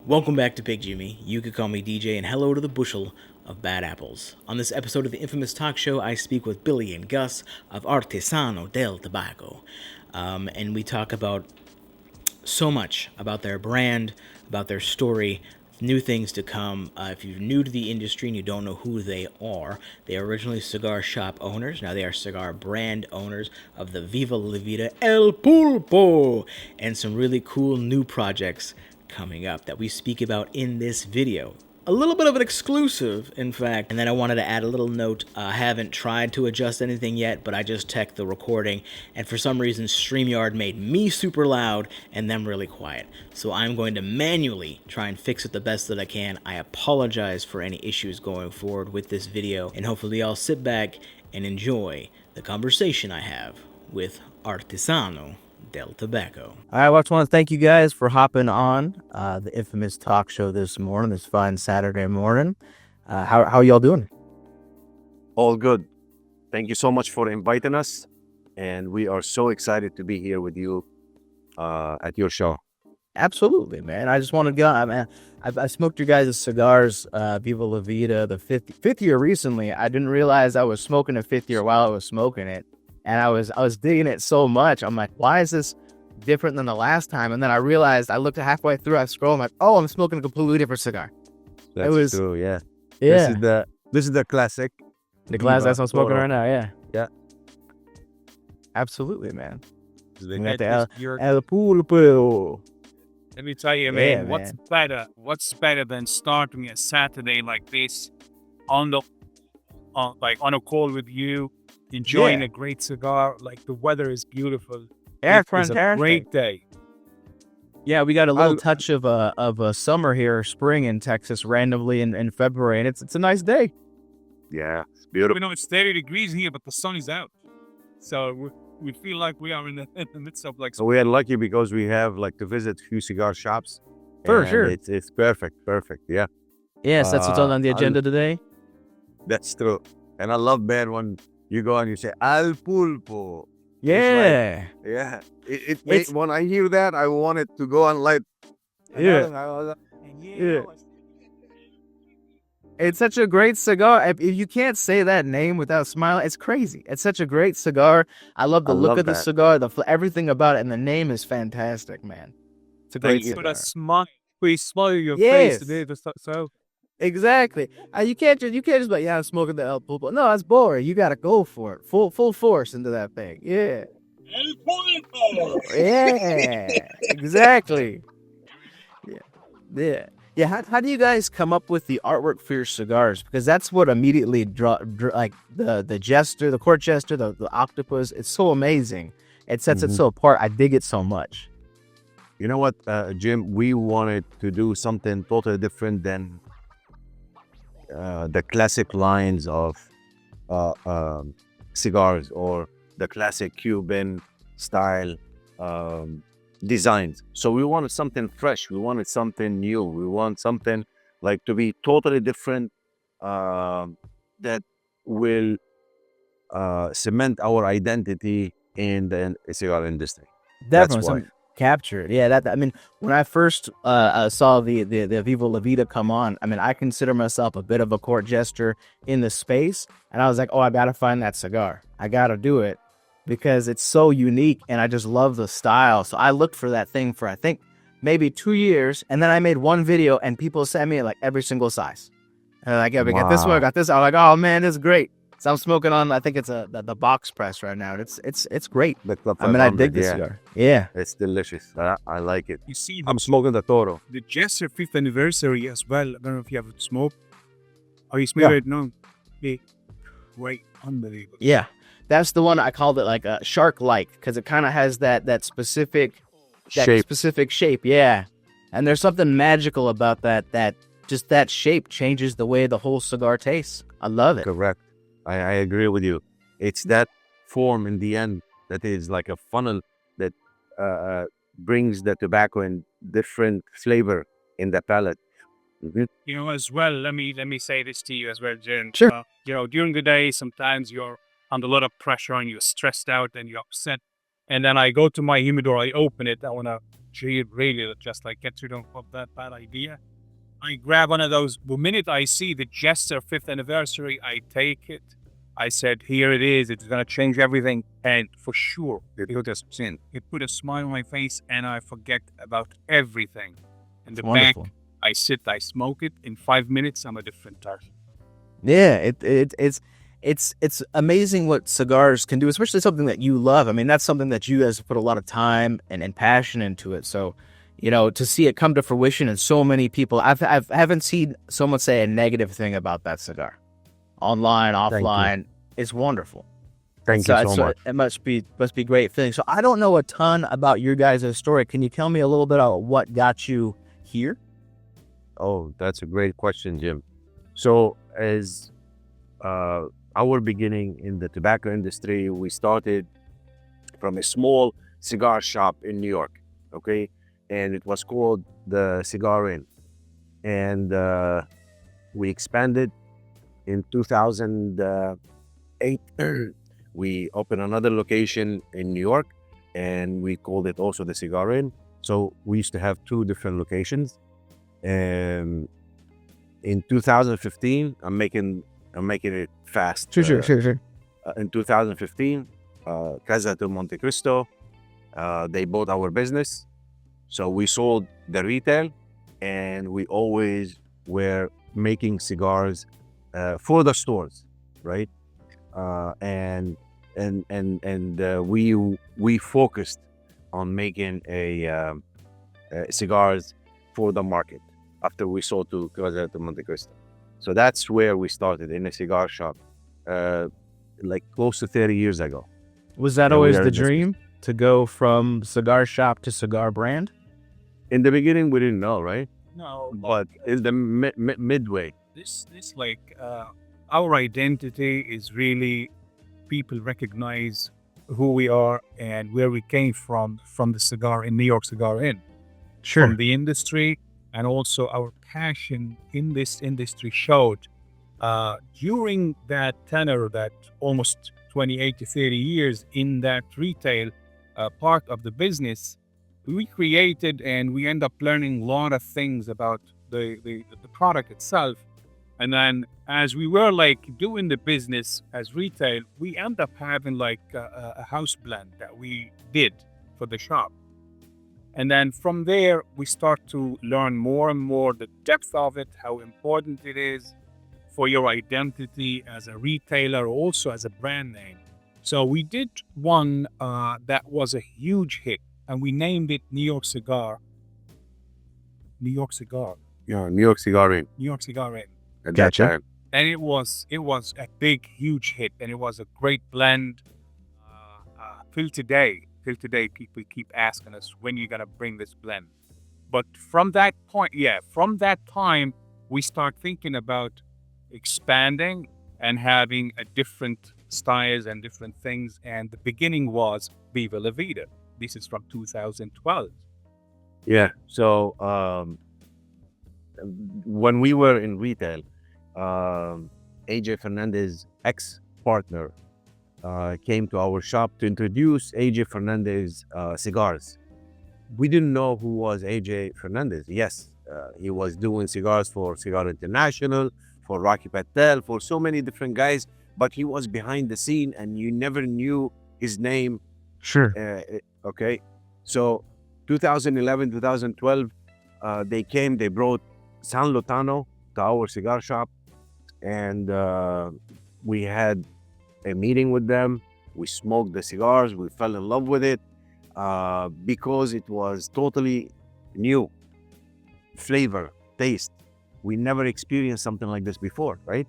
Welcome back to Pick Jimi. You could call me DJ, and hello to the bushel of bad apples. On this episode of the infamous talk show, I speak with Billy and Gus of Artesano del Tobacco. And we talk about so much about their brand, about their story, new things to come. If you're new to the industry and you don't know who they are originally cigar shop owners. Now they are cigar brand owners of the Viva La Vida El Pulpo and some really cool new projects coming up that we speak about in this video. A little bit of an exclusive, in fact. And then I wanted to add a little note. I haven't tried to adjust anything yet, but I just checked the recording, and for some reason StreamYard made me super loud and them really quiet. So I'm going to manually try and fix it the best that I can. I apologize for any issues going forward with this video, and hopefully I'll sit back and enjoy the conversation I have with Artesano del Tobacco. All right, well, I just want to thank you guys for hopping on the infamous talk show this morning, this fine Saturday morning. How y'all doing? All good. Thank you so much for inviting us, and we are so excited to be here with you at your show. Absolutely, man. I just wanted to go. I smoked your guys' cigars, Viva La Vida, the fifth year recently. I didn't realize I was smoking a fifth year while I was smoking it. And I was digging it so much. I'm like, why is this different than the last time? And then I realized, I looked halfway through, I scrolled, I'm like, oh, I'm smoking a completely different cigar. That's true, yeah. Yeah. This is the classic. The glass that's I'm smoking right now, yeah. Yeah. Absolutely, man. El Pulpo. Let me tell you, man, Yeah, what's better than starting a Saturday like this on a call with you, enjoying a great cigar, like the weather is beautiful. Yeah, It's a fantastic. great day. Yeah, we got a little touch of a summer here, spring in Texas, randomly in February, and it's a nice day. Yeah, it's We beautiful. know it's 30 degrees here, but the sun is out. So we feel like we are in the midst of like So we are lucky because we have to visit a few cigar shops. For and sure. It's perfect, yeah. Yes, that's what's on the agenda today. That's true. And I love, man, when you go and you say, Al Pulpo. Yeah. Yeah. It's- When I hear that, I want it to go and light. Yeah. Yeah. It's such a great cigar. If you can't say that name without smiling, it's crazy. It's such a great cigar. I love the look love of the that. cigar, everything about it, and the name is fantastic, man. It's a great put cigar. a smile. We smile your Yes. face today. So Exactly. You can't just be like, yeah, I'm smoking the El Pulpo. No, that's boring. You gotta go for it. Full force into that thing. Yeah. Yeah. Exactly. Yeah. How do you guys come up with the artwork for your cigars? Because that's what immediately like the jester, the court jester, the octopus. It's so amazing. It sets it so apart. I dig it so much. You know what, Jim? We wanted to do something totally different than the classic lines of cigars or the classic Cuban style designs. So we wanted something fresh. We wanted something new. We want something to be totally different that will cement our identity in the cigar industry. Definitely That's why. some captured. Yeah, I mean, when I first saw the Viva La Vida come on, I mean, I consider myself a bit of a court jester in the space, and I was like, oh, I gotta find that cigar. I gotta do it because it's so unique, and I just love the style. So I looked for that thing for I think maybe 2 years, and then I made one video, and people sent me like every single size. And they're like, yeah, we got this one, I got this. I'm like, oh man, this is great. So I'm smoking on, I think it's the box press right now. It's great. The Club I mean, I dig 500, this yeah. cigar. Yeah. It's delicious. I like it. you see I'm smoking the Toro. the Jester 5th anniversary as well. I don't know if you have smoked. Oh, you smoked it? No. Yeah. Great. Unbelievable. Yeah, that's the one I called it like a shark-like because it kind of has that specific shape. Yeah, and there's something magical about that just that shape changes the way the whole cigar tastes. I love it. Correct. I agree with you. It's that form in the end that is like a funnel that brings the tobacco in different flavor in the palate. You know, as well, let me say this to you as well, Jen. Sure. During the day, sometimes you're under a lot of pressure and you're stressed out and you're upset. And then I go to my humidor, I open it, I want to really just like get rid of that bad idea. I grab one of those. The minute I see the Jester 5th anniversary, I take it. I said, here it is. It's going to change everything. And for sure, it put a smile on my face and I forget about everything. In the back, Wonderful. I sit, I smoke it. In 5 minutes, I'm a different person. Yeah, it's amazing what cigars can do, especially something that you love. I mean, that's something that you guys have put a lot of time and passion into it. So, you know, to see it come to fruition and so many people, I haven't seen someone say a negative thing about that cigar, online, Thank you. offline. It's wonderful. Thank you so much. It must be great feeling. So I don't know a ton about your guys' story. Can you tell me a little bit about what got you here? Oh, that's a great question, Jim. So as our beginning in the tobacco industry, we started from a small cigar shop in New York, okay? And it was called the Cigar Inn. And we expanded in 2008. We opened another location in New York and we called it also the Cigar Inn. So we used to have 2 different locations. In 2015, I'm making it fast. Sure. In 2015, Casa de Monte Cristo, they bought our business. So we sold the retail and we always were making cigars for the stores, right? And we focused on making cigars for the market after we sold to Casa de Monte Cristo. So that's where we started, in a cigar shop, like close to 30 years ago. Was that Yeah, we always are the in this dream, to go from cigar shop to cigar brand? In the beginning, we didn't know, right? No, But in the midway, this like our identity is really people recognize who we are and where we came from the cigar in New York Cigar Inn, from the industry, and also our passion in this industry showed during that tenor, that almost 28 to 30 years in that retail part of the business. We created and we end up learning a lot of things about the product itself. And then as we were like doing the business as retail, we end up having like a house blend that we did for the shop. And then from there, we start to learn more and more the depth of it, how important it is for your identity as a retailer, also as a brand name. So we did one that was a huge hit, and we named it New York Cigar. New York Cigar. yeah, New York Cigar Inn New York Cigar Inn. at Gotcha. that time. And it was a big, huge hit, and it was a great blend. Till today, people keep asking us when you're gonna bring this blend. But from that point, from that time, we start thinking about expanding and having a different styles and different things. And the beginning was Viva La Vida. This is from 2012. Yeah. So when we were in retail, AJ Fernandez's ex-partner came to our shop to introduce AJ Fernandez cigars. We didn't know who was AJ Fernandez. Yes, he was doing cigars for Cigar International, for Rocky Patel, for so many different guys, but he was behind the scene and you never knew his name. Sure. Okay. So 2011, 2012, they came, they brought San Lotano to our cigar shop, and we had a meeting with them. We smoked the cigars, we fell in love with it because it was totally new flavor, taste. We never experienced something like this before, right?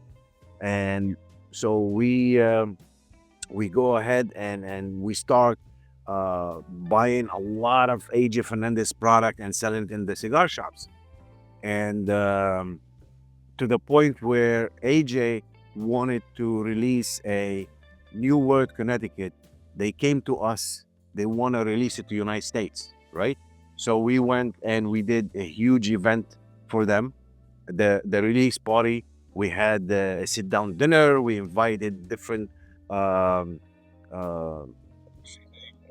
And so we go ahead and we start buying a lot of AJ Fernandez product and selling it in the cigar shops. And to the point where AJ wanted to release a New World Connecticut. They came to us, they want to release it to United States, right? So we went and we did a huge event for them. The release party, we had a sit-down dinner, we invited different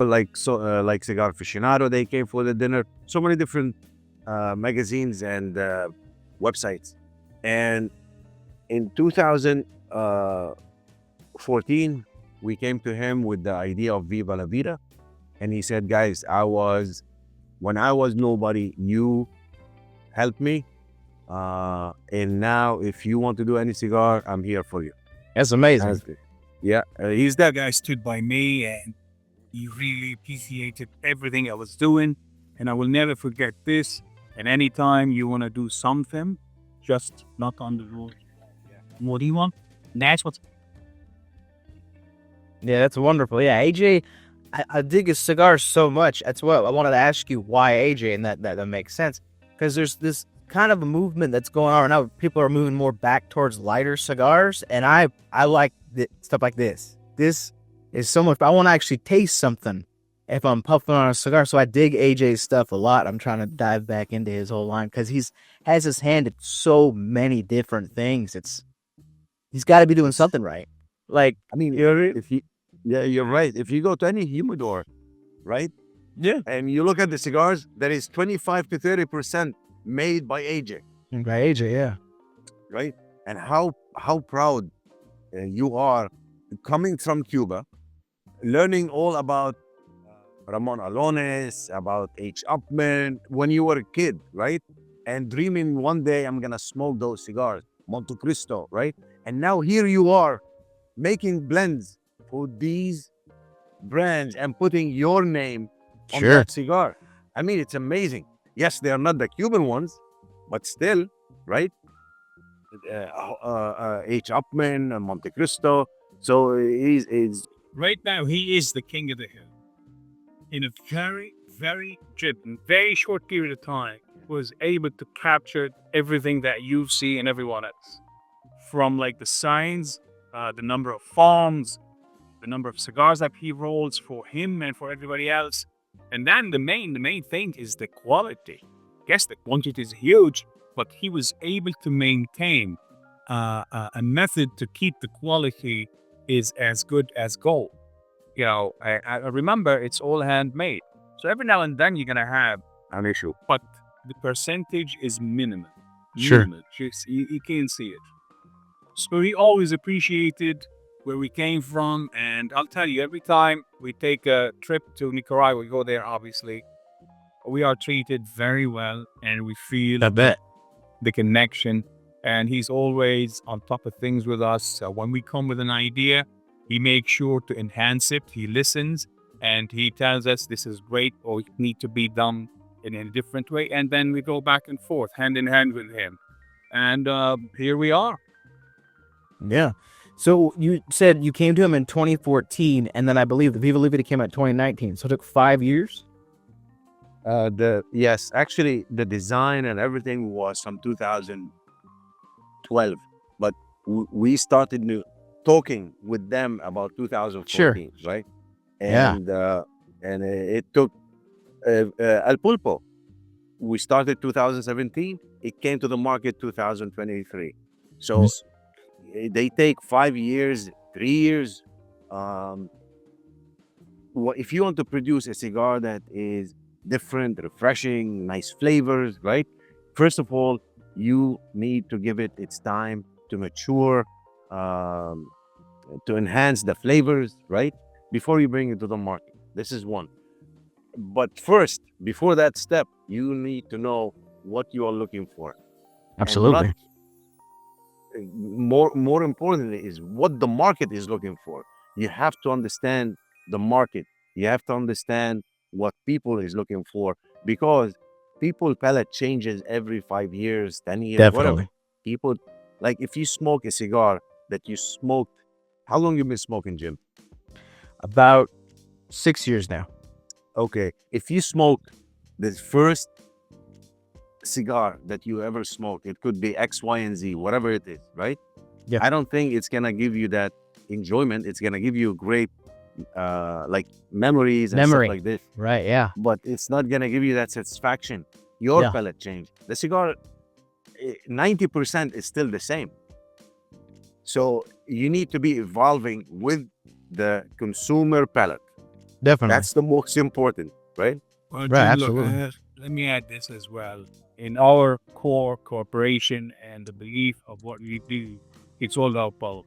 like Cigar Aficionado, they came for the dinner. So many different magazines and websites. And in 2014, we came to him with the idea of Viva La Vida. And he said, guys, when I was nobody, you helped me. And now if you want to do any cigar, I'm here for you. That's amazing. Yeah. He's that guy stood by me, and he really appreciated everything I was doing. And I will never forget this. And anytime you want to do something, just knock on the door. What do you want? That's what's Yeah, that's wonderful. Yeah, AJ, I dig his cigars so much. That's what I wanted to ask you, why AJ, and that makes sense. Because there's this kind of a movement that's going on right now. People are moving more back towards lighter cigars, and I like stuff like this. This is so much. I want to actually taste something if I'm puffing on a cigar. So I dig AJ's stuff a lot. I'm trying to dive back into his whole line because has his hand at so many different things. He's got to be doing something right. Like, I mean, you're right. If you go to any humidor, right? Yeah. And you look at the cigars, there is 25 to 30% made by AJ, by AJ, yeah. right? And how proud you are coming from Cuba, learning all about Ramon Alones, about H. Upman when you were a kid, right? And dreaming one day I'm gonna smoke those cigars, Monte Cristo, right? And now here you are making blends for these brands and putting your name on that cigar. I mean, it's amazing. Yes, they are not the Cuban ones, but still, right? H. Upman and Monte Cristo. So he's right now. He is the king of the hill. In a very, very short period of time, was able to capture everything that you see in everyone else. From like the signs, the number of farms, the number of cigars that he rolls for him and for everybody else. And then the main thing is the quality. Yes, the quantity is huge, but he was able to maintain a method to keep the quality is as good as gold. You know, I remember it's all handmade. So every now and then you're going to have an issue. But the percentage is minimal. Sure. Minimal. Just, you can't see it. So he always appreciated where we came from. And I'll tell you, every time we take a trip to Nicaragua, we go there, obviously, we are treated very well and we feel the connection. And he's always on top of things with us. So when we come with an idea, he makes sure to enhance it. He listens and he tells us this is great or it need to be done in a different way. And then we go back and forth, hand in hand with him. And here we are. Yeah. So you said you came to him in 2014, and then I believe the Viva La Vida came out in 2019. So it took 5 years? Yes, actually, the design and everything was from 2012. But we started talking with them about 2014, right? And and it took El Pulpo. We started 2017. It came to the market 2023. So they take 5 years, 3 years. If you want to produce a cigar that is different, refreshing, nice flavors, right? First of all, you need to give it its time to mature, to enhance the flavors, right? Before you bring it to the market. This is one. But first, before that step, you need to know what you are looking for. Absolutely. More importantly is what the market is looking for. You have to understand the market. You have to understand what people is looking for, because people palate changes every 5 years, 10 years, Definitely. whatever. People, like if you smoke a cigar that you smoked, how long you been smoking, Jim? About 6 years now. Okay, if you smoked the first cigar that you ever smoked, it could be X, Y, and Z, whatever it is, right? Yeah. I don't think it's gonna give you that enjoyment. It's gonna give you great, like memories and stuff like this. Right, yeah. But it's not gonna give you that satisfaction. Your palate change. The cigar, 90% is still the same. So you need to be evolving with the consumer palate. Definitely. That's the most important, right? Well, Right, Jim, look, absolutely. let me add this as well. In our core corporation and the belief of what we do, it's all about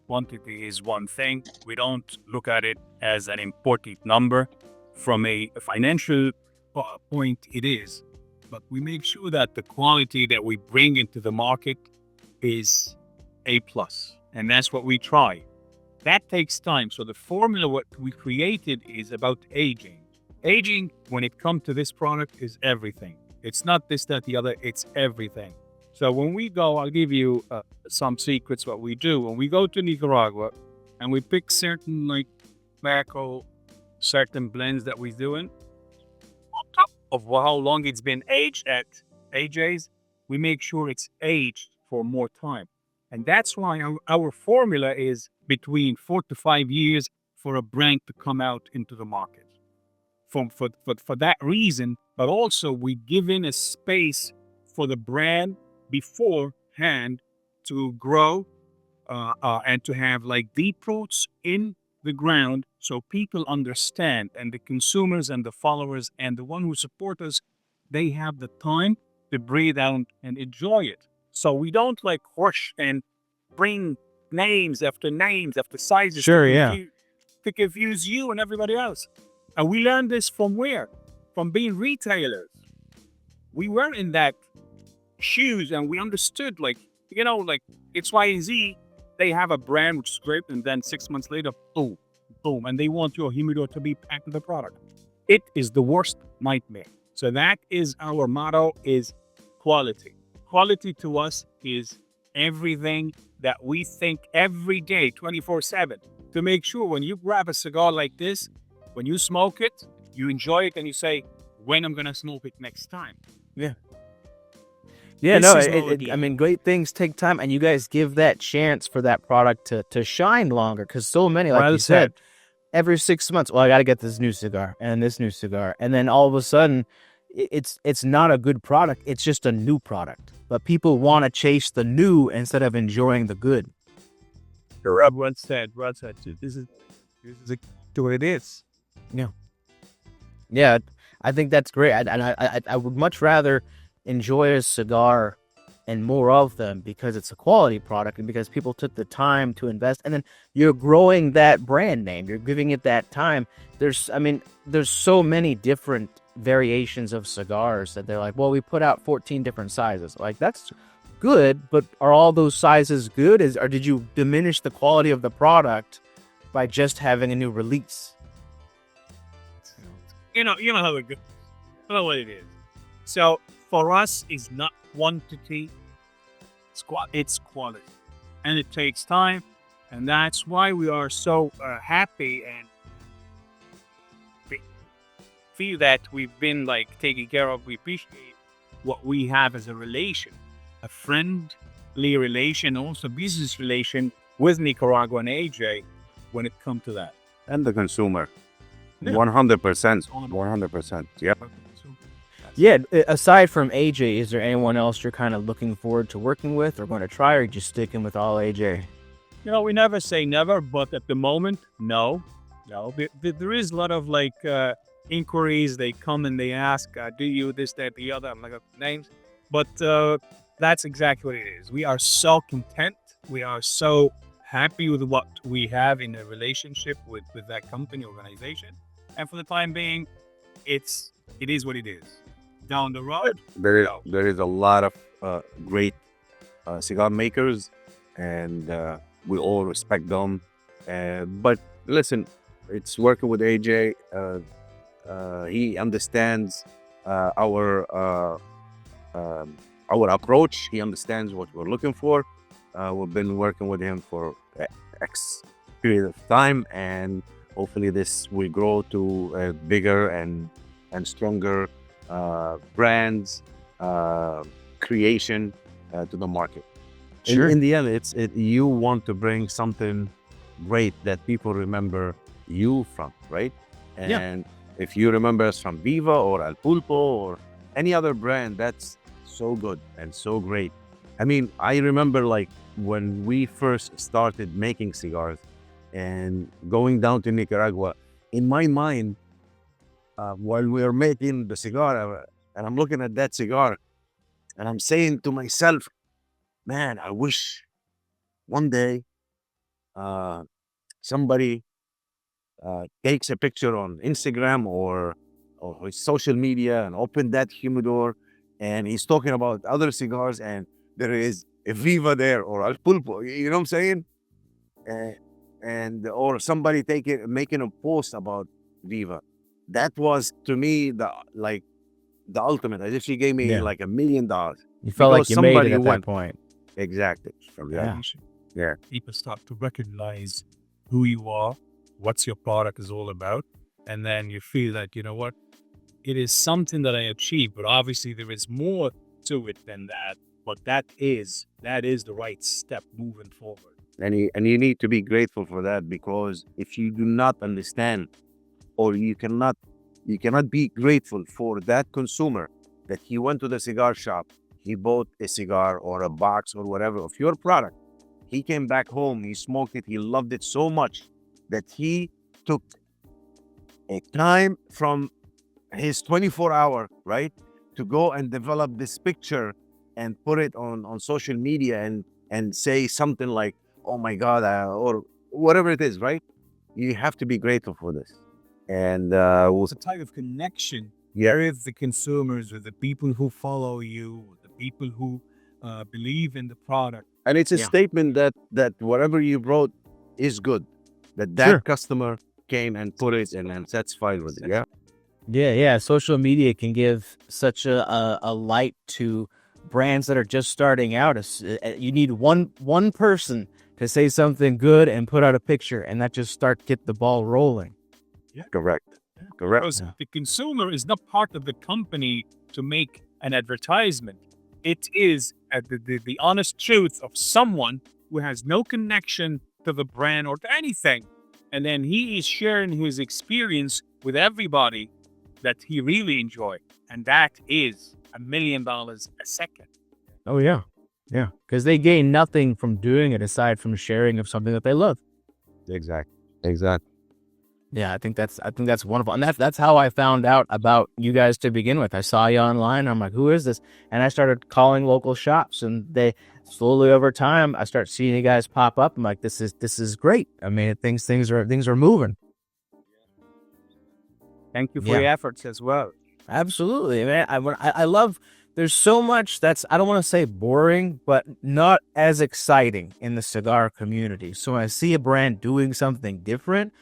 quantity is one thing. We don't look at it as an important number. From a financial point, it is. But we make sure that the quality that we bring into the market is A plus. And that's what we try. That takes time. So the formula what we created is about aging. Aging, when it comes to this product, is everything. It's not this, that, the other. It's everything. So when we go, I'll give you some secrets. What we do when we go to Nicaragua, and we pick certain like tobacco, certain blends that we're doing, on top of how long it's been aged at AJ's, we make sure it's aged for more time. And that's why our formula is between 4 to 5 years for a brand to come out into the market. For that reason, but also we give in a space for the brand beforehand to grow and to have like deep roots in the ground so people understand, and the consumers and the followers and the one who support us, they have the time to breathe out and enjoy it. So we don't like rush and bring names after sizes Sure, yeah. to confuse you and everybody else. And we learned this from where? From being retailers. We were in that shoes and we understood, like, like it's Y and Z, they have a brand which is great, and then 6 months later, boom, boom, and they want your humidor to be packed with the product. It is the worst nightmare. So that is our motto, is quality. Quality to us is everything that we think every day, 24/7, to make sure when you grab a cigar like this, when you smoke it, you enjoy it and you say, when I'm going to smoke it next time. Yeah, This no, is melody. I mean, great things take time, and you guys give that chance for that product to shine longer, because so many, like Well you said, said. every 6 months, well, I got to get this new cigar and this new cigar, and then all of a sudden, it's not a good product. It's just a new product, but people want to chase the new instead of enjoying the good. Well said. Well said. This is the way it is. Yeah, I think that's great. I would much rather enjoy a cigar and more of them because it's a quality product and because people took the time to invest. And then you're growing that brand name. You're giving it that time. There's so many different variations of cigars that they're like, well, we put out 14 different sizes. Like, that's good, but are all those sizes good? Or did you diminish the quality of the product by just having a new release? You know how it goes. You know what it is. So for us, it's not quantity, it's quality, and it takes time, and that's why we are so happy and feel that we've been like taken care of. We appreciate what we have as a relation, a friendly relation, also business relation with Nicaragua and AJ when it comes to that. And the consumer. Yeah. 100%. 100%. Yep. Yeah, aside from AJ, is there anyone else you're kind of looking forward to working with or going to try, or are you just sticking with all AJ? We never say never, but at the moment, no. There is a lot of like inquiries. They come and they ask, do you this, that, the other? I'm like, names. But that's exactly what it is. We are so content. We are so happy with what we have in a relationship with that company, organization. And for the time being, it is what it is. Down the road, There is a lot of great cigar makers, and we all respect them. But listen, it's working with AJ. He understands our approach. He understands what we're looking for. We've been working with him for X period of time, and hopefully this will grow to a bigger and stronger brands creation to the market. Sure. In the end, you want to bring something great that people remember you from, right? And if you remember us from Viva or El Pulpo or any other brand, that's so good and so great. I mean, I remember like when we first started making cigars and going down to Nicaragua, in my mind, while we're making the cigar, and I'm looking at that cigar, and I'm saying to myself, man, I wish one day uh, somebody takes a picture on Instagram or his social media and open that humidor, and he's talking about other cigars, and there is a Viva there or Al Pulpo. You know what I'm saying? Uh, and or somebody making a post about Viva. That was to me the ultimate. As if she gave me Yeah. like $1,000,000 You felt like because you made it somebody at that went point. exactly. Yeah. Yeah. People start to recognize who you are, what's your product is all about, and then you feel that, you know what, it is something that I achieved, but obviously there is more to it than that. But that is the right step moving forward. And you need to be grateful for that, because if you do not understand, or you cannot be grateful for that consumer that he went to the cigar shop, he bought a cigar or a box or whatever of your product, he came back home, he smoked it, he loved it so much that he took a time from his 24-hour, right, to go and develop this picture and put it on social media and say something like, oh my God, or whatever it is, right? You have to be grateful for this. And It's a type of connection yeah, with the consumers, with the people who follow you, with the people who believe in the product. and it's a Yeah. statement that whatever you wrote is good, that Sure. customer came and put it and satisfied with it. Yeah. Yeah. Social media can give such a light to brands that are just starting out. You need one person to say something good and put out a picture, and that just get the ball rolling. Correct. Because Yeah. the consumer is not part of the company to make an advertisement. It is the honest truth of someone who has no connection to the brand or to anything. And then he is sharing his experience with everybody that he really enjoyed. And that is $1,000,000 a second. Oh yeah, because they gain nothing from doing it aside from sharing of something that they love. Exactly. Yeah, I think that's wonderful, and that's how I found out about you guys to begin with. I saw you online. I'm like, who is this? And I started calling local shops, and they slowly over time, I start seeing you guys pop up. I'm like, this is great. I mean, things are moving. Thank you for Yeah. your efforts as well. Absolutely, man. I love. There's so much that's, I don't want to say boring, but not as exciting in the cigar community. So when I see a brand doing something different,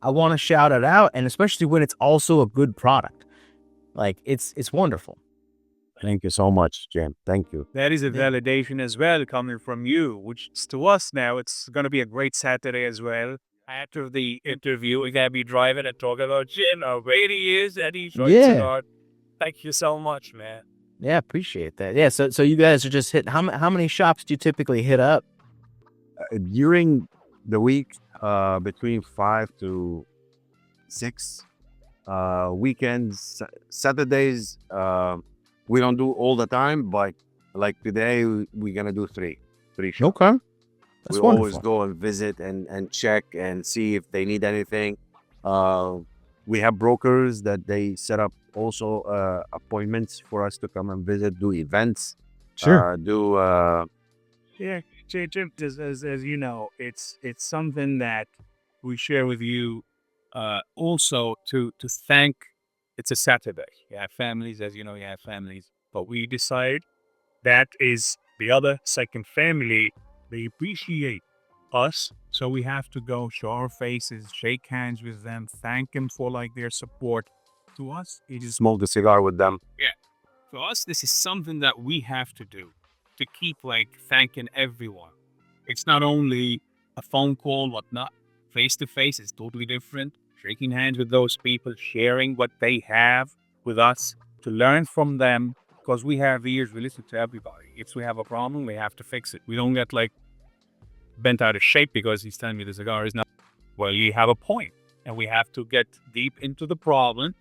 I want to shout it out, and especially when it's also a good product. Like it's wonderful. Thank you so much, Jim. Thank you. That is a Yeah. validation as well coming from you, which to us now, it's going to be a great Saturday as well. After the interview, we're going to be driving and talking about Jim, how great he is, and he's right Yeah. cigar. Thank you so much, man. Yeah, appreciate that. Yeah, so you guys are just hitting. How many shops do you typically hit up? During the week, between 5 to 6. Weekends, Saturdays, we don't do all the time, but like today, we're gonna do three shops. Okay, that's We wonderful. always go and visit and check and see if they need anything. We have brokers that they set up also appointments for us to come and visit, do events, Sure. Yeah, Jim, as you know, it's something that we share with you also to thank. It's a Saturday. You have families, as you know, you have families. But we decide that is the other second family. They appreciate us. So we have to go show our faces, shake hands with them, thank them for like their support. To us, it is Smoke the cigar with them. for us, this is something that we have to do to keep like thanking everyone. It's not only a phone call, whatnot. Face to face is totally different. Shaking hands with those people, sharing what they have with us, to learn from them, because we have ears, we listen to everybody. If we have a problem, we have to fix it. We don't get like bent out of shape because he's telling me the cigar is not. Well, you have a point, and we have to get deep into the problem.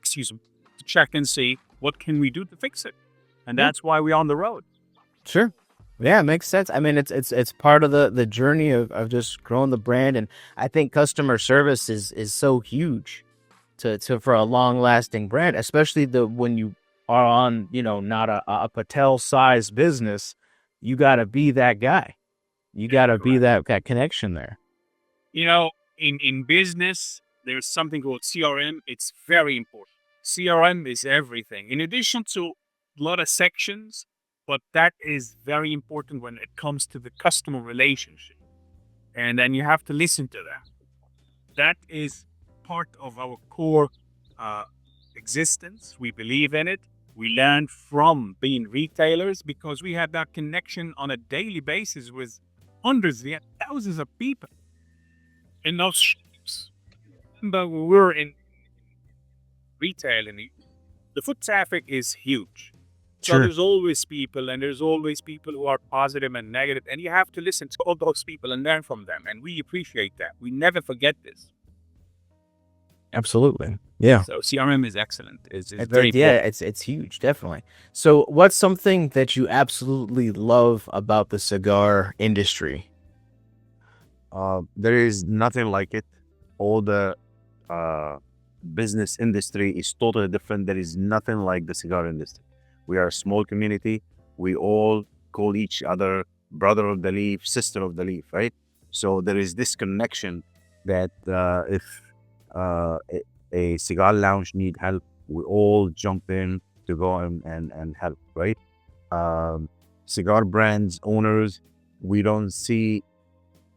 Excuse me, to check and see what can we do to fix it, and Yeah. that's why we're on the road. Sure. Yeah, it makes sense. I mean, it's part of the journey of just growing the brand, and I think customer service is so huge to for a long lasting brand, especially the when you are on, not a Patel size business, you got to be that guy. You got to be that connection there. In business, there's something called CRM. It's very important. CRM is everything. In addition to a lot of sections, but that is very important when it comes to the customer relationship. And then you have to listen to that. That is part of our core uh, existence. We believe in it. We learn from being retailers because we have that connection on a daily basis with hundreds, yeah, thousands of people in those shops. But when we're in retail and the foot traffic is huge. So Sure. there's always people, and there's always people who are positive and negative, and you have to listen to all those people and learn from them. And we appreciate that. We never forget this. Absolutely. Yeah. So CRM is excellent. It's It's very yeah, important. it's huge, definitely. So, what's something that you absolutely love about the cigar industry? There is nothing like it. All the uh, business industry is totally different. There is nothing like the cigar industry. We are a small community. We all call each other brother of the leaf, sister of the leaf, right? So there is this connection that if a cigar lounge need help, we all jump in to go and help, right? Cigar brands owners, we don't see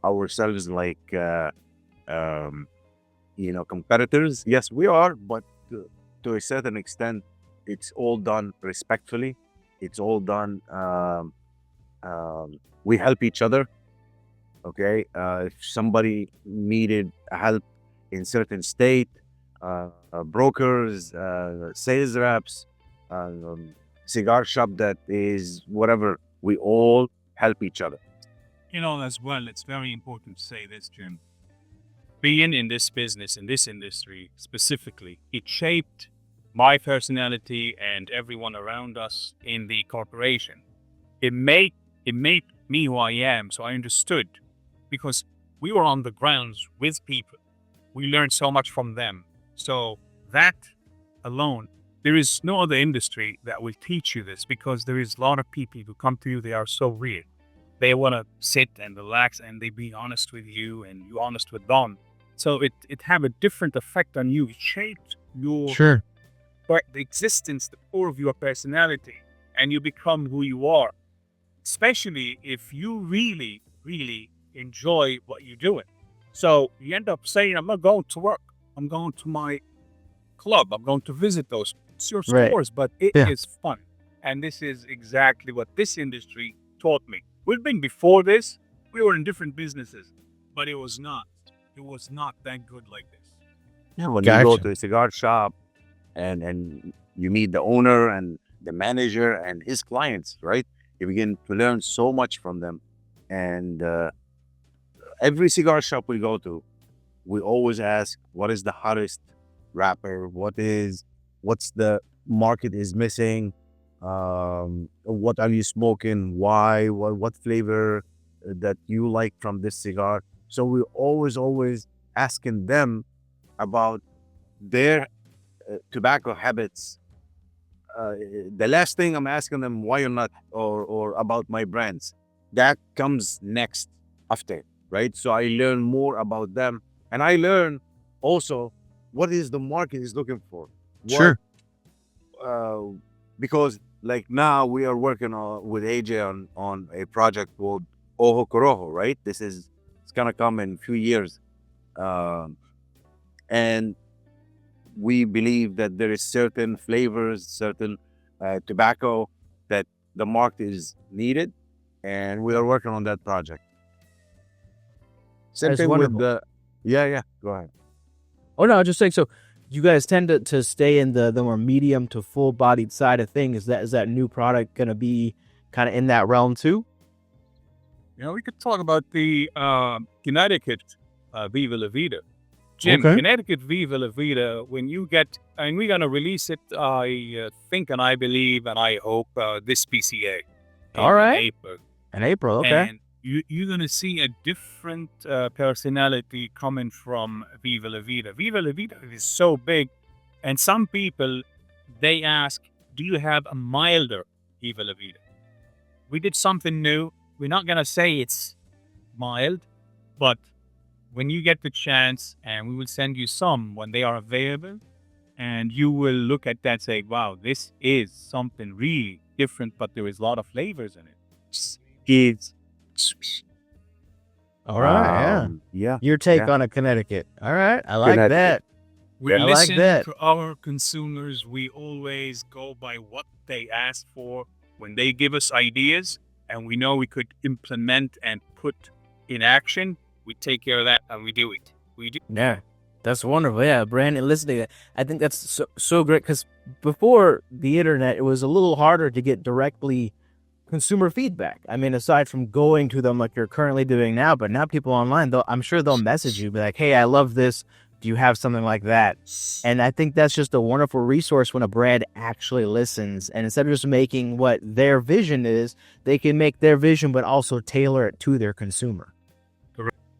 ourselves like competitors. Yes, we are, but to a certain extent, it's all done respectfully. It's all done. We help each other. Okay, if somebody needed help in certain state, brokers, sales reps, cigar shop that is whatever, we all help each other. As well, it's very important to say this, Jim. Being in this business, in this industry specifically, it shaped my personality and everyone around us in the corporation. It made me who I am. So I understood because we were on the grounds with people. We learned so much from them. So that alone, there is no other industry that will teach you this because there is a lot of people who come to you. They are so real. They want to sit and relax and they be honest with you and you honest with them. So it have a different effect on you. It shaped your Sure. the existence, the core of your personality, and you become who you are. Especially if you really, really enjoy what you're doing. So you end up saying, I'm not going to work. I'm going to my club. I'm going to visit those. It's your Right. stores, but it Yeah. is fun. And this is exactly what this industry taught me. We've been before this, we were in different businesses, but it was not that good like this. Yeah, when you go Gotcha. to a cigar shop and you meet the owner and the manager and his clients, right? You begin to learn so much from them. And every cigar shop we go to, we always ask, what is the hottest wrapper? What's the market is missing? What are you smoking? Why? What flavor that you like from this cigar? So we always asking them about their tobacco habits. The last thing I'm asking them why you're not or about my brands. That comes next after, right? So I learn more about them, and I learn also what is the market is looking for. Sure. Uh, because like now we are working with AJ on a project called Ojo Corojo, right? It's gonna come in a few years, and we believe that there is certain flavors, certain tobacco that the market is needed, and we are working on that project. Same That's thing with wonderful. the yeah. Go ahead. Oh no, I was just saying. So, you guys tend to stay in the more medium to full bodied side of things. Is that new product gonna be kind of in that realm too? We could talk about the Connecticut Viva La Vida. Jim, Okay. Connecticut Viva La Vida, when you get, and we're going to release it, I think and I believe and I hope this PCA All right. April. In April, okay. And you're gonna see a different personality coming from Viva La Vida. Viva La Vida is so big, and some people they ask, "Do you have a milder Viva La Vida?" We did something new. We're not gonna say it's mild, but when you get the chance, and we will send you some when they are available, and you will look at that and say, "Wow, this is something really different," but there is a lot of flavors in it. It's All right, yeah. Yeah. Your take yeah. on a Connecticut. All right, I like Connecticut. that. we I like listen that. to our consumers. We always go by what they ask for when they give us ideas, and we know we could implement and put in action. We take care of that, and we do it. We do. Yeah, that's wonderful. Yeah, Brandon, listening to that, I think that's so great because before the internet, it was a little harder to get directly consumer feedback. I mean, aside from going to them like you're currently doing now, but now people online, I'm sure they'll message you, be like, "Hey, I love this. Do you have something like that?" And I think that's just a wonderful resource when a brand actually listens, and instead of just making what their vision is, they can make their vision but also tailor it to their consumer.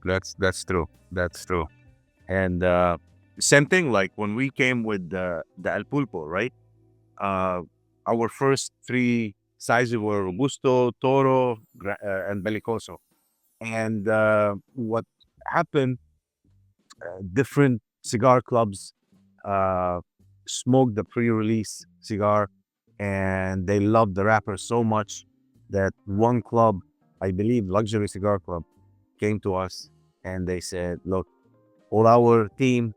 That's true. That's true. And same thing, like when we came with the El Pulpo, right? Our first three sizes were Robusto, Toro, and Bellicoso. And what happened, different cigar clubs smoked the pre-release cigar, and they loved the wrapper so much that one club, I believe Luxury Cigar Club, came to us and they said, "Look, all our team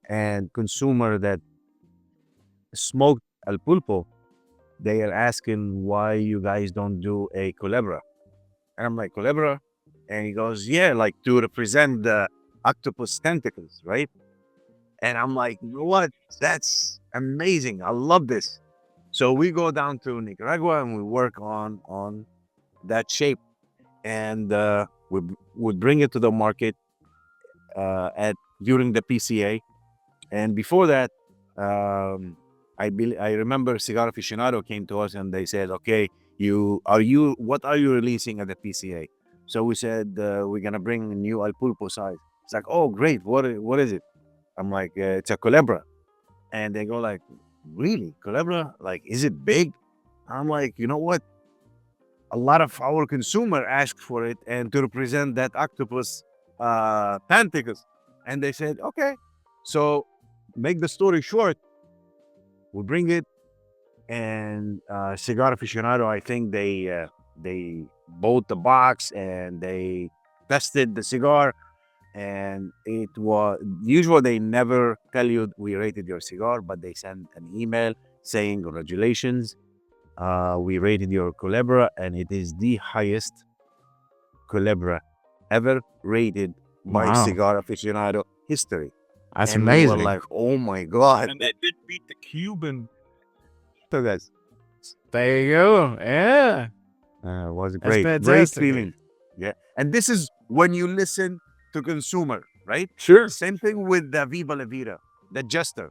and consumer that smoked El Pulpo, they are asking why you guys don't do a Culebra." And I'm like, "Culebra?" And he goes, "Yeah, like to represent the octopus tentacles, right?" And I'm like, "You know what? That's amazing. I love this." So we go down to Nicaragua and we work on that shape, and we would bring it to the market at during the PCA. And before that, I remember Cigar Aficionado came to us and they said, "Okay, what are you releasing at the PCA?" So we said, "We're gonna bring a new El Pulpo size." It's like, "Oh, great! What is it?" I'm like, "It's a Culebra," and they go like, "Really, Culebra? Like, is it big?" I'm like, "You know what? A lot of our consumer asked for it and to represent that octopus tentacles," and they said, "Okay." So make the story short, we bring it, and Cigar Aficionado, I think they bought the box and they tested the cigar, and it was usual. They never tell you we rated your cigar, but they send an email saying, "Congratulations, we rated your Culebra, and it is the highest Culebra ever rated by Wow. Cigar Aficionado history." That's And we were amazing. like, "Oh my God." And that did beat the Cuban. So guys, There you go. Yeah. was That's great. Great fantastic. feeling. Yeah. And this is when you listen to consumer, right? Sure. Same thing with the Viva La Vida, the Jester.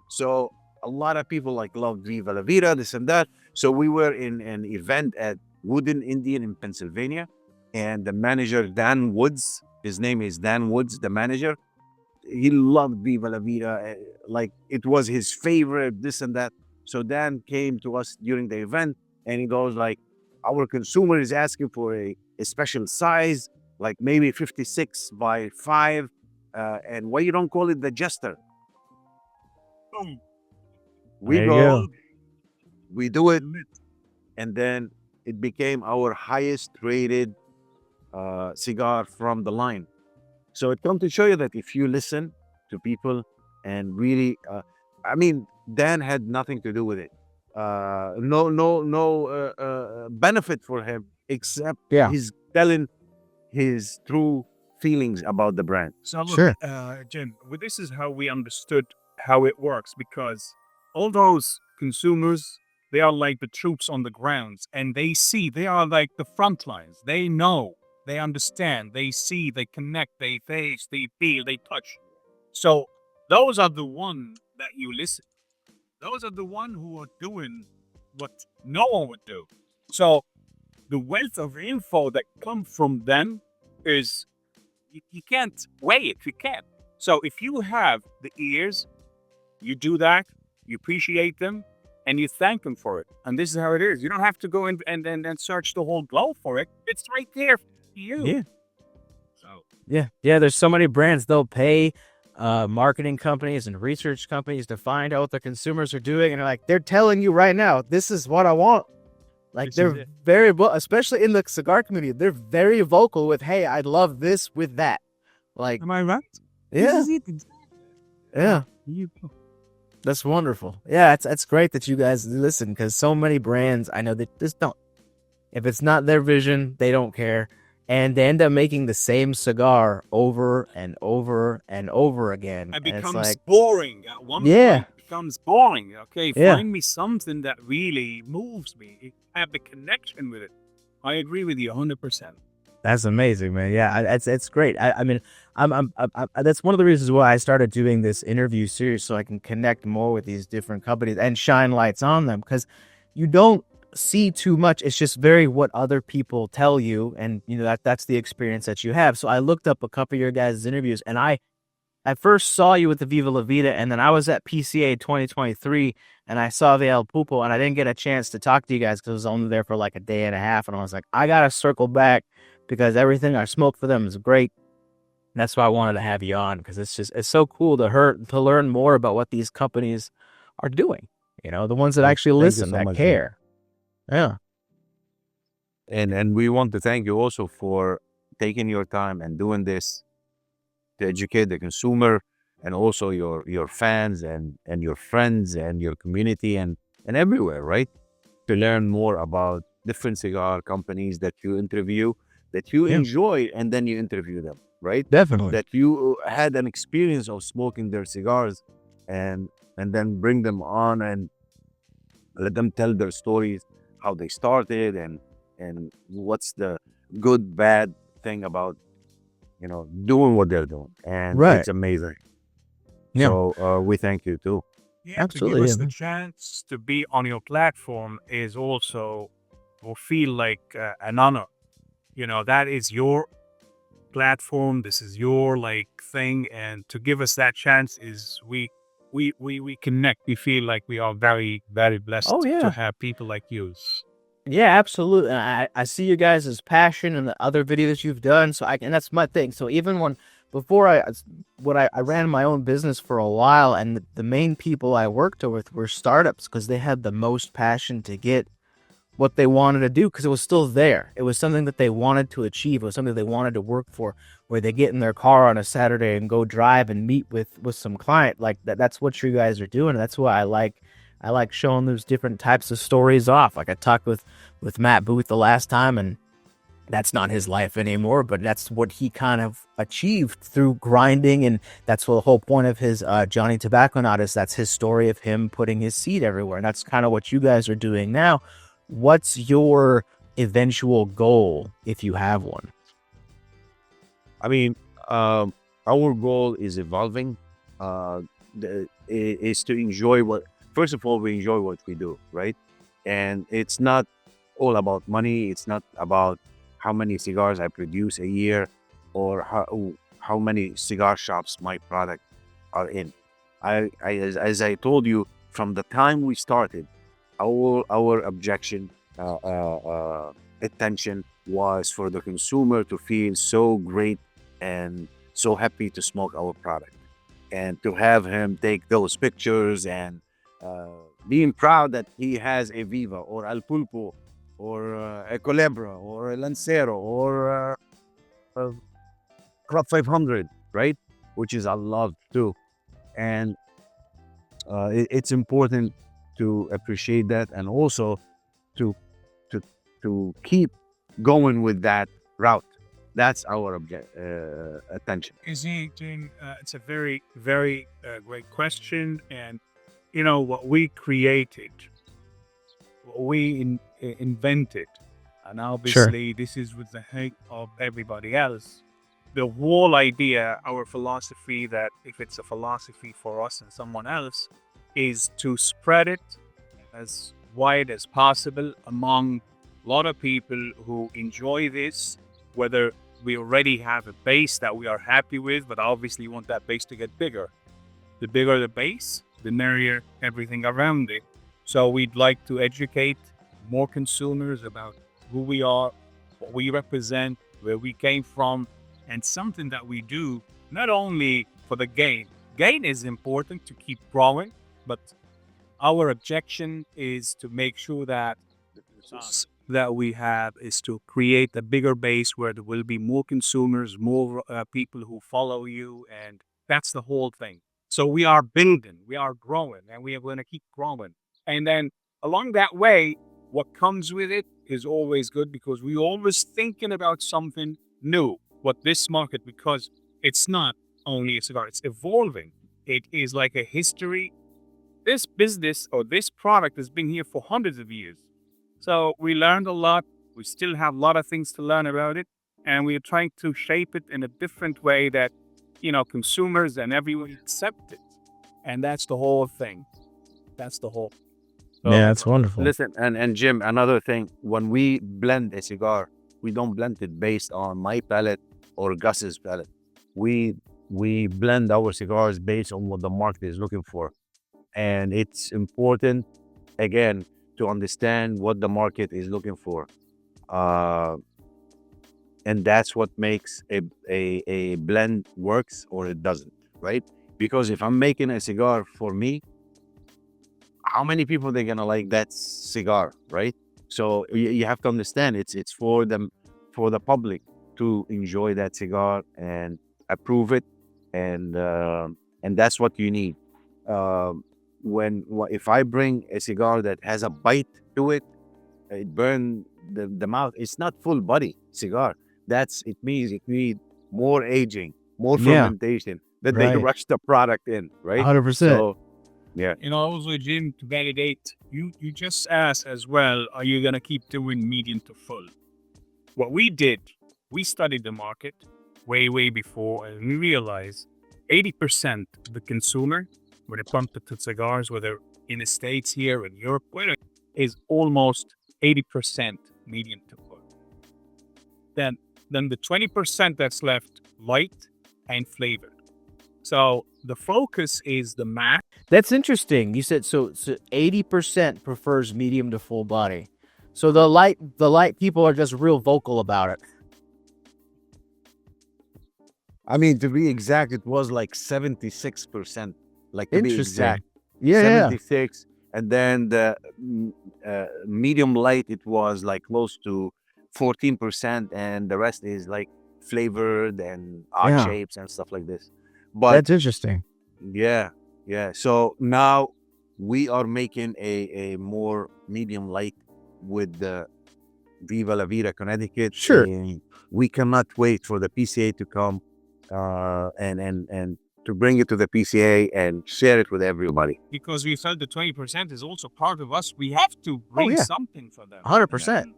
So a lot of people like love Viva La Vida, this and that. So we were in an event at Wooden Indian in Pennsylvania, and the manager, Dan Woods, his name is Dan Woods, the manager. He loved Viva La Vida, like it was his favorite, this and that. So Dan came to us during the event, and he goes like, "Our consumer is asking for a special size, like maybe 56 by 5, and why you don't call it the Jester?" Boom. We There you go, go. we do it, and then it became our highest rated cigar from the line. So it comes to show you that if you listen to people and really, I mean, Dan had nothing to do with it. No benefit for him except Yeah. he's telling his true feelings about the brand. So look, Sure. Jim, this is how we understood how it works, because all those consumers, they are like the troops on the grounds, and they see, they are like the front lines. They know, they understand, they see, they connect, they taste, they feel, they touch. So those are the one that you listen. Those are the one who are doing what no one would do. So the wealth of info that come from them is you can't weigh it. You can't. So if you have the ears, you do that, you appreciate them, and you thank them for it. And this is how it is. You don't have to go in and search the whole globe for it. It's right there for you. Yeah. So Yeah. There's so many brands, they'll pay marketing companies and research companies to find out what their consumers are doing, and they're telling you right now, this is what I want. Like, This is they're it. very especially in the cigar community, they're very vocal with, hey, I love this with that. Like, am I right? yeah, This is it. yeah. You That's wonderful. Yeah, it's great that you guys listen, because so many brands, I know, that just don't. If it's not their vision, they don't care, and they end up making the same cigar over and over and over again. It And it's becomes like, boring at one Yeah. point. It becomes boring. Okay, Yeah. find me something that really moves me. Have the connection with it. I agree with you 100%. that's amazing, man. Yeah, it's great. I mean, I'm that's one of the reasons why I started doing this interview series, so I can connect more with these different companies and shine lights on them, because you don't see too much. It's just very what other people tell you, and that's the experience that you have. So I looked up a couple of your guys' interviews, and I first saw you with the Viva La Vida, and then I was at PCA 2023, and I saw the El Pupo, and I didn't get a chance to talk to you guys because I was only there for like a day and a half, and I was like, I gotta circle back because everything I smoked for them is great. And that's why I wanted to have you on, because it's so cool to learn more about what these companies are doing. The ones that actually Thank you listen, so that much, man. care. Yeah. And we want to thank you also for taking your time and doing this to educate the consumer, and also your fans and your friends and your community and everywhere, right? To learn more about different cigar companies that you interview, that you Yeah. enjoy, and then you interview them, right? Definitely. That you had an experience of smoking their cigars, and then bring them on and let them tell their stories, how they started, and what's the good, bad thing about doing what they're doing. And Right. it's amazing. Yeah. So we thank you too. Yeah, Absolutely, to give us yeah. the chance to be on your platform is also, will feel like an honor. That is your platform. This is your thing, and to give us that chance is we connect. We feel like we are very, very blessed Oh, yeah. to have people like you. Yeah, absolutely. And I see you guys' passion in the other videos you've done. So and that's my thing. So even before I ran my own business for a while, and the main people I worked with were startups, because they had the most passion to get what they wanted to do, because it was still there. It was something that they wanted to achieve. It was something they wanted to work for, where they get in their car on a Saturday and go drive and meet with some client. Like that's what you guys are doing. That's why I like showing those different types of stories off. Like I talked with Matt Booth the last time, and that's not his life anymore, but that's what he kind of achieved through grinding. And that's what the whole point of his Johnny Tobacco Nut is. That's his story of him putting his seed everywhere. And that's kind of what you guys are doing now. What's your eventual goal, if you have one? I mean, our goal is evolving. Is to enjoy first of all, we enjoy what we do, right? And it's not all about money. It's not about how many cigars I produce a year, or how many cigar shops my product are in. As I told you, from the time we started, our objection, attention was for the consumer to feel so great and so happy to smoke our product, and to have him take those pictures, and being proud that he has a Viva or El Pulpo or a Culebra or a Lancero or a Club 500, right? Which is I love too. And it's important to appreciate that, and also to keep going with that route. That's our attention. It's a very, very great question. And what we created, what we invented, and obviously this is with the help of everybody else. The whole idea, our philosophy, that if it's a philosophy for us and someone else, is to spread it as wide as possible among a lot of people who enjoy this, whether we already have a base that we are happy with, but obviously want that base to get bigger. The bigger the base, the merrier everything around it. So we'd like to educate more consumers about who we are, what we represent, where we came from, and something that we do not only for the gain. Gain is important to keep growing, but our objection is to make sure that that we have is to create a bigger base where there will be more consumers, more people who follow you, and that's the whole thing. So we are building, we are growing, and we are going to keep growing. And then along that way, what comes with it is always good because we always thinking about something new. What this market, because it's not only a cigar, it's evolving. It is like a history. This business or this product has been here for hundreds of years. So we learned a lot. We still have a lot of things to learn about it. And we're trying to shape it in a different way that, consumers and everyone accept it. And that's the whole thing. That's the whole. So, Yeah, that's wonderful. Listen, and Jim, another thing, when we blend a cigar, we don't blend it based on my palate or Gus's palate. We blend our cigars based on what the market is looking for. And it's important, again, to understand what the market is looking for. And that's what makes a blend works or it doesn't, right? Because if I'm making a cigar for me, how many people they're gonna like that cigar, right? So you have to understand it's for them, for the public to enjoy that cigar and approve it, and that's what you need. If I bring a cigar that has a bite to it, it burn the mouth. It's not full body cigar. It means it needs more aging, more Yeah. fermentation. That they Right. rush the product in, right? 100%. So yeah. Also, Jim, to validate, you just asked as well, are you going to keep doing medium to full? What we did, we studied the market way, way before, and we realized 80% of the consumer, when it comes to cigars, whether in the States here, in Europe, is almost 80% medium to full. Then the 20% that's left, light and flavored. So the focus is the mass. That's interesting. You said so 80% prefers medium to full body. So the light people are just real vocal about it. I mean, to be exact, it was like 76%. Like to be Interesting. exact, Yeah. 76. And then the medium light, it was like close to 14%, and the rest is like flavored and odd Yeah. shapes and stuff like this. But That's interesting. yeah. So now we are making a more medium light with the Viva La Vida Connecticut. Sure. And we cannot wait for the PCA to come and to bring it to the PCA and share it with everybody. Because we felt the 20% is also part of us. We have to bring yeah. something for them. 100%.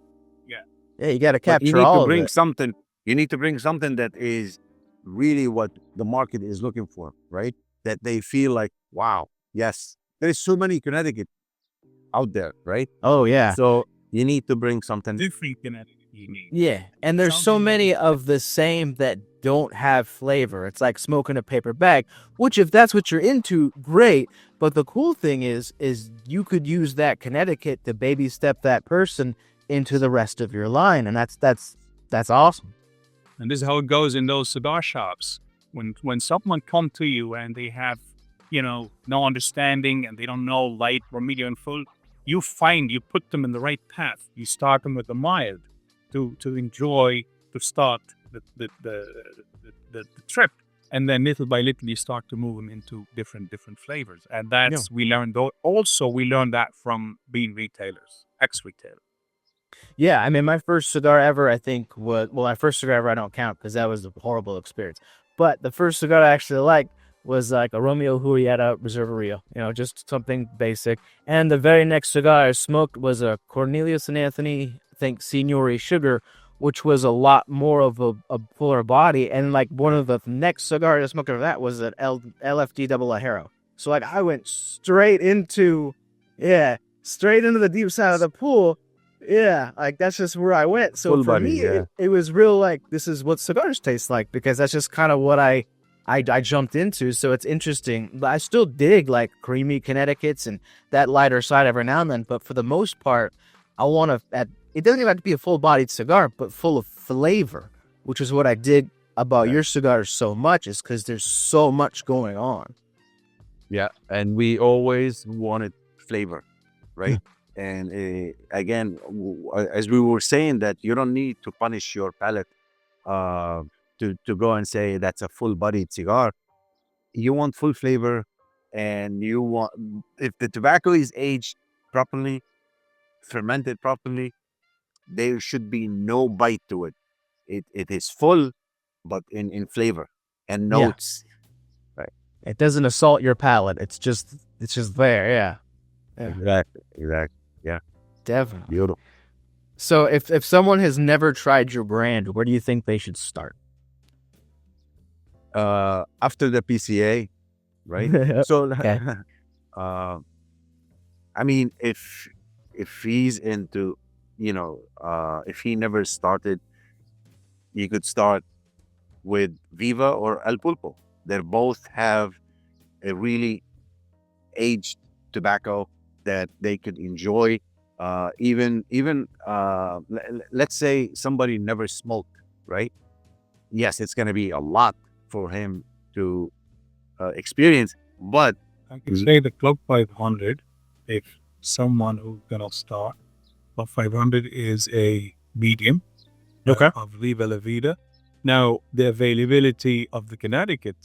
Yeah. Yeah, you got to But capture you need all to of bring it. something. You need to bring something that is really what the market is looking for, right? That they feel like, wow, yes, there's so many Connecticut out there, right? Oh yeah. So you need to bring something. Different Connecticut you need. Yeah, and there's so Something many that- of the same that don't have flavor. It's like smoking a paper bag, which if that's what you're into, great. But the cool thing is you could use that Connecticut to baby step that person into the rest of your line, and that's awesome. And this is how it goes in those cigar shops. When someone come to you and they have, no understanding and they don't know light or medium and full, you put them in the right path. You start them with the mild to enjoy, to start the trip. And then little by little, you start to move them into different flavors. And that's, we learned that from being retailers, ex-retailers. Yeah, I mean, my first cigar ever, I think, my first cigar ever, I don't count because that was a horrible experience. But the first cigar I actually liked was like a Romeo Julieta Reserva Rio, just something basic. And the very next cigar I smoked was a Cornelius and Anthony, I think, Signori Sugar, which was a lot more of a fuller body. And like one of the next cigars I smoked after that was an LFD Double Ajero. So like I went straight into the deep side of the pool. Yeah, like that's just where I went. So Full for body, me, yeah. it was real like this is what cigars taste like because that's just kind of what I jumped into. So it's interesting. But I still dig like creamy Connecticut's and that lighter side every now and then. But for the most part, I want to. It doesn't even have to be a full bodied cigar, but full of flavor, which is what I dig about Yeah. your cigars so much. Is because there's so much going on. Yeah, and we always wanted flavor, right? And again, as we were saying, that you don't need to punish your palate uh, to go and say that's a full-bodied cigar. You want full flavor, and you want if the tobacco is aged properly, fermented properly, there should be no bite to it. It is full, but in flavor and Yeah. notes. It doesn't assault your palate. It's just there. Yeah. Yeah. Exactly. Yeah, Definitely. beautiful. So if someone has never tried your brand, where do you think they should start? After the PCA, right? So, Okay. uh, I mean, if he's into, if he never started, you could start with Viva or El Pulpo. They both have a really aged tobacco that they could enjoy. Let's say somebody never smoked, right? Yes, it's going to be a lot for him to experience, but I can say the Club 500, if someone who's gonna start, Club 500 is a medium Okay. of Viva La Vida. Now, the availability of the Connecticut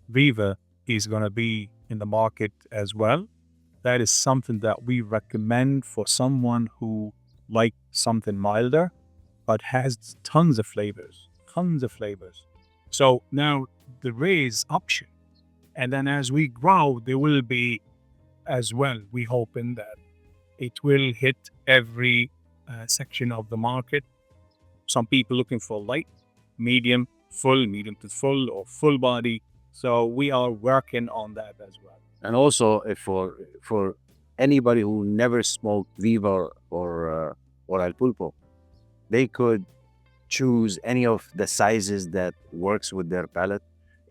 Viva is gonna be in the market as well. That is something that we recommend for someone who likes something milder, but has tons of flavors. So now there is option. And then as we grow, there will be as well, we hoping that it will hit every section of the market. Some people looking for light, medium to full, or full body. So we are working on that as well. and also if for anybody who never smoked Viva or El Pulpo, they could choose any of the sizes that works with their palate.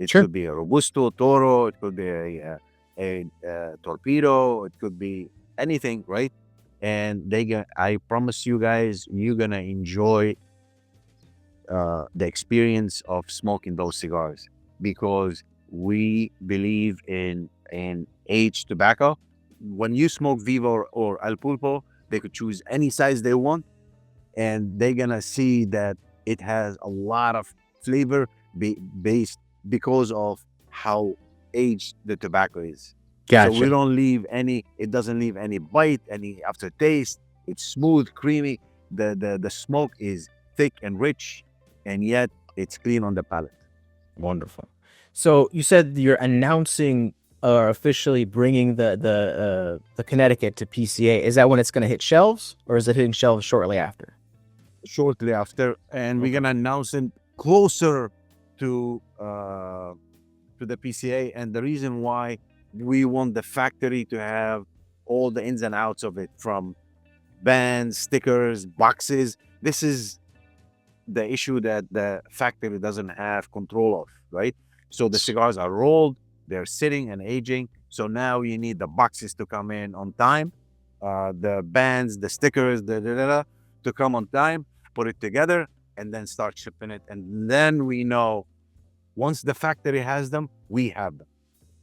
It Sure. could be a Robusto, Toro, it could be a Torpedo, it could be anything, right? And I promise you guys, you're gonna enjoy the experience of smoking those cigars because we believe in aged tobacco. When you smoke Viva or El Pulpo, they could choose any size they want, and they're gonna see that it has a lot of flavor based because of how aged the tobacco is. Gotcha. So we don't leave any. It doesn't leave any bite, any aftertaste. It's smooth, creamy. The smoke is thick and rich, and yet it's clean on the palate. Wonderful. So you said you're announcing or officially bringing the Connecticut to PCA. Is that when it's going to hit shelves, or is it hitting shelves shortly after? Shortly after, and we're Okay. gonna announce it closer to the PCA. And the reason why we want the factory to have all the ins and outs of it, from bands, stickers, boxes. This is the issue that the factory doesn't have control of, right? So the cigars are rolled, they're sitting and aging. So now you need the boxes to come in on time, the bands, the stickers, to come on time, put it together, and then start shipping it. And then we know once the factory has them, we have them.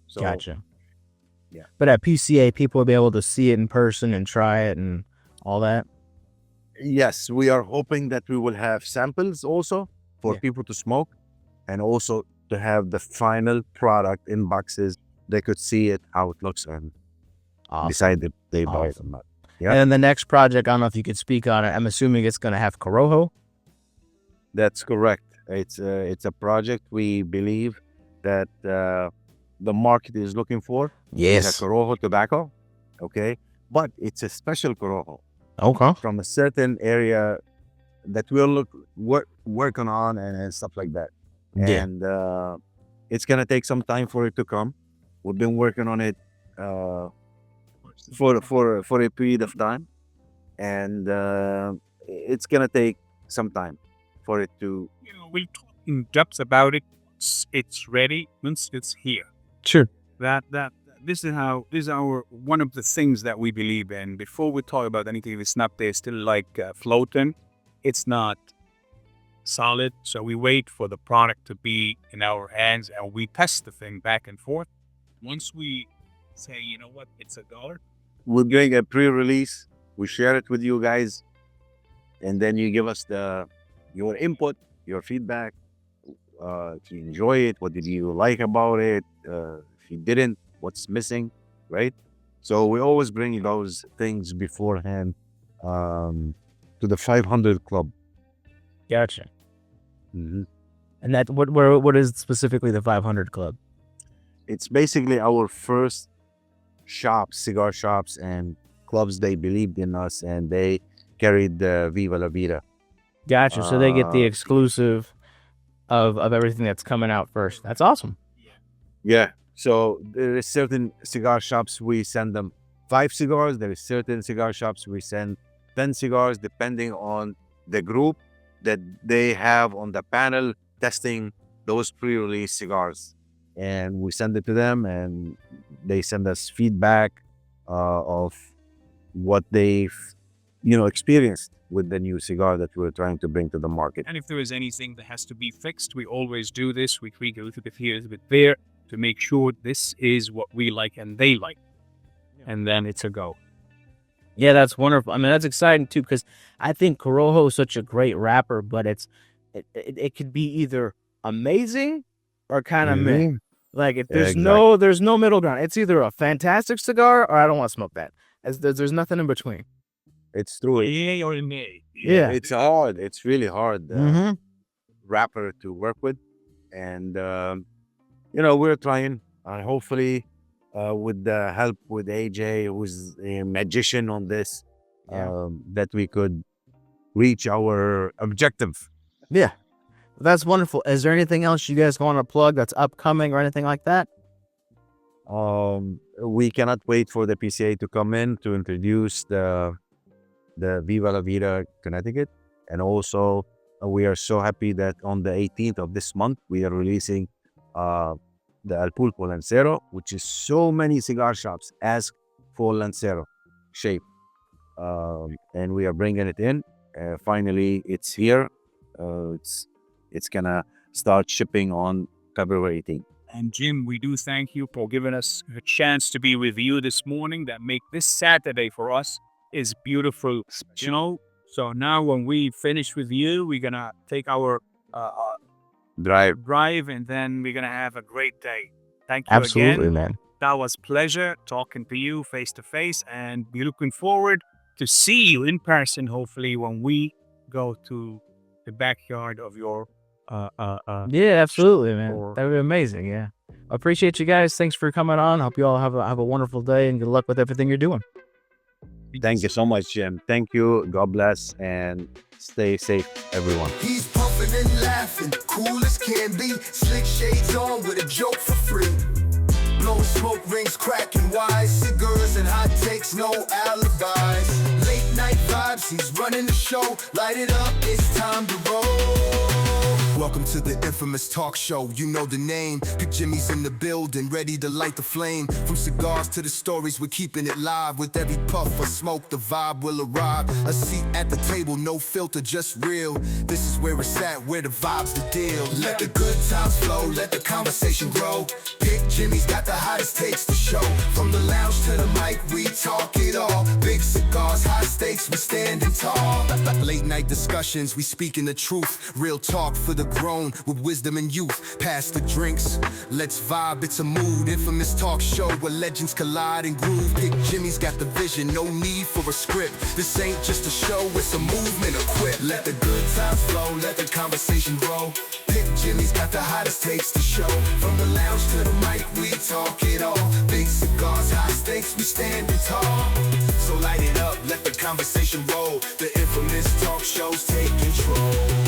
So, Gotcha. yeah. But at PCA, people will be able to see it in person and try it and all that. Yes, we are hoping that we will have samples also for Yeah. people to smoke, and also to have the final product in boxes. They could see it, how it looks, and Awesome. decide if they buy it or Awesome. not. Yeah. And then the next project, I don't know if you could speak on it. I'm assuming it's going to have Corojo. That's correct. It's a project we believe that the market is looking for. It's a Corojo tobacco, okay? But it's a special Corojo Okay. from a certain area that we're working on and stuff like that. Yeah. And it's gonna take some time for it to come. We've been working on it for a period of time, and it's gonna take some time for it to. We'll talk in depth about it once it's ready, once it's here. Sure. That this is our one of the things that we believe in. Before we talk about anything, if it's not there, still like floating, it's not solid. So we wait for the product to be in our hands, and we test the thing back and forth. Once we say, you know what, it's a dollar. We're doing a pre-release. We share it with you guys, and then you give us your input, your feedback. If you enjoy it, what did you like about it? If you didn't, what's missing, right? So we always bring those things beforehand to the 500 club. Gotcha. Mm-hmm. And that what is specifically the 500 Club? It's basically our first shops, cigar shops and clubs. They believed in us and they carried the Viva La Vida. Gotcha. So they get the exclusive of everything that's coming out first. That's awesome. Yeah. So there is certain cigar shops we send them 5 cigars. There is certain cigar shops we send 10 cigars, depending on the group that they have on the panel testing those pre-release cigars. And we send it to them, and they send us feedback of what they've, experienced with the new cigar that we're trying to bring to the market. And if there is anything that has to be fixed, we always do this. We tweak a little bit here, a little bit there to make sure this is what we like and they like. And then it's a go. Yeah, that's wonderful. I mean, that's exciting too, because I think Corojo is such a great wrapper, but it could be either amazing or kind of meh. Like there's no middle ground. It's either a fantastic cigar or I don't want to smoke that. There's nothing in between. It's true. Yay or nay. Yeah. It's hard. It's really hard Mm-hmm. wrapper to work with, and we're trying. Hopefully, with the help with AJ, who's a magician on this, that we could reach our objective. Yeah. That's wonderful. Is there anything else you guys want to plug that's upcoming or anything like that? We cannot wait for the PCA to come in to introduce the Viva La Vida Connecticut. And also, we are so happy that on the 18th of this month, we are releasing the El Pulpo Lancero, which is so many cigar shops ask for Lancero shape. And we are bringing it in. Finally, it's here. It's gonna start shipping on February 18th. And Jim, we do thank you for giving us a chance to be with you this morning. That make this Saturday for us is beautiful. So now when we finish with you, we're gonna take our drive, and then we're gonna have a great day. Thank you Absolutely, again. man. That was pleasure talking to you face to face, and we're looking forward to see you in person. Hopefully, when we go to the backyard of your Yeah, absolutely, man. Or- That would be amazing. Yeah. I appreciate you guys. Thanks for coming on. Hope you all have a wonderful day and good luck with everything you're doing. Thank you so much, Jim. Thank you. God bless and stay safe, everyone. He's puffing and laughing, cool as can be. Slick shades on with a joke for free. Blowing smoke rings, cracking wise. Cigars and hot takes, no alibis. Late night vibes, he's running the show. Light it up, it's time to roll. Welcome to the infamous talk show, you know the name. Pick Jimi's in the building, ready to light the flame. From cigars to the stories, we're keeping it live. With every puff of smoke, the vibe will arrive. A seat at the table, no filter, just real. This is where it's at, where the vibe's the deal. Let the good times flow, let the conversation grow. Pick Jimi's got the hottest takes to show. From the lounge to the mic, we talk it all. Big cigars, high stakes, we standing tall. Late night discussions, we speaking the truth. Real talk for the grown with wisdom and youth. Pass the drinks, let's vibe, it's a mood. Infamous talk show where legends collide and groove. Pick Jimi's got the vision, no need for a script. This ain't just a show, it's a movement equipped. Let the good times flow, let the conversation roll. Pick Jimi's got the hottest takes to show. From the lounge to the mic, we talk it all. Big cigars, high stakes, we standing tall. So light it up, let the conversation roll. The infamous talk shows take control.